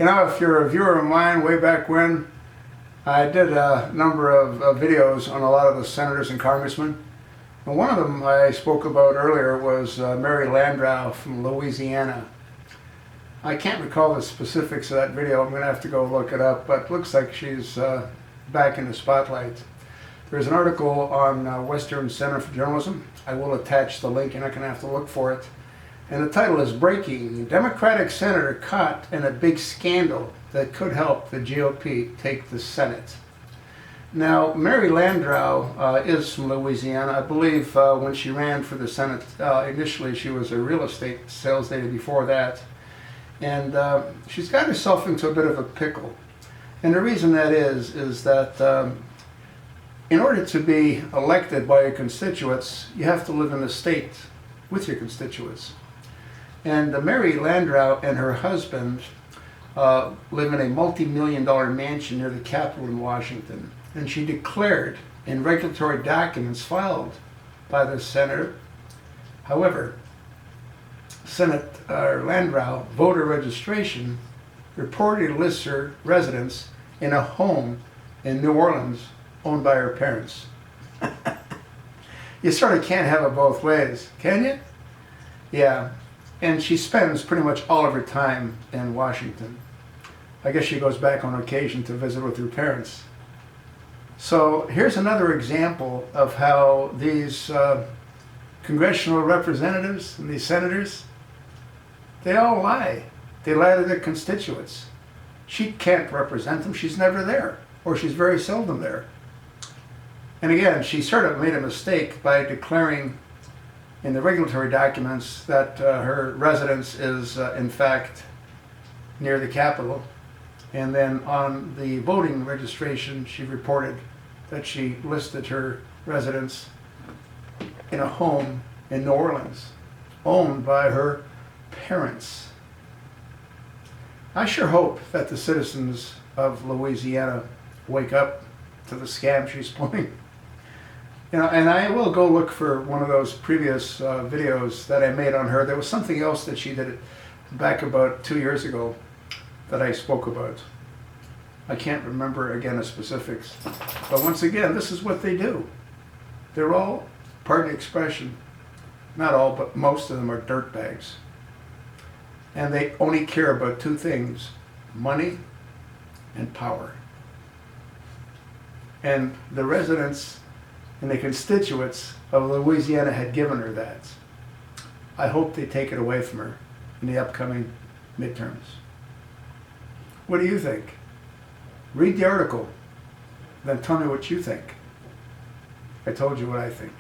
You know, if you're a viewer of mine way back when, I did a number of videos on a lot of the senators and congressmen. And one of them I spoke about earlier was Mary Landrieu from Louisiana. I can't recall the specifics of that video. I'm going to have to go look it up, but it looks like she's back in the spotlight. There's an article on Western Center for Journalism. I will attach the link. You're not going to have to look for it. And the title is Breaking: Democratic Senator Caught in a Big Scandal That Could Help the GOP Take the Senate. Now, Mary Landrieu is from Louisiana. I believe when she ran for the Senate, initially she was a real estate sales lady before that. And she's got herself into a bit of a pickle. And the reason that is that in order to be elected by your constituents, you have to live in the state with your constituents. And Mary Landrieu and her husband live in a multi-million-dollar mansion near the Capitol in Washington. And she declared in regulatory documents filed by the senator. However, Landrieu voter registration reportedly lists her residence in a home in New Orleans owned by her parents. You sort of can't have it both ways, can you? Yeah. And she spends pretty much all of her time in Washington. I guess she goes back on occasion to visit with her parents. So here's another example of how these congressional representatives and these senators, they all lie. They lie to their constituents. She can't represent them. She's never there, or she's very seldom there. And again, she sort of made a mistake by declaring in the regulatory documents that her residence is in fact near the Capitol. And then on the voting registration, she reported that she listed her residence in a home in New Orleans, owned by her parents. I sure hope that the citizens of Louisiana wake up to the scam she's pulling. You know, and I will go look for one of those previous videos that I made on her. There was something else that she did back about 2 years ago that I spoke about. I can't remember again the specifics. But once again, this is what they do. They're all, pardon the expression, not all, but most of them are dirtbags. And they only care about two things: money and power. And the residents and the constituents of Louisiana had given her that. I hope they take it away from her in the upcoming midterms. What do you think? Read the article, then tell me what you think. I told you what I think.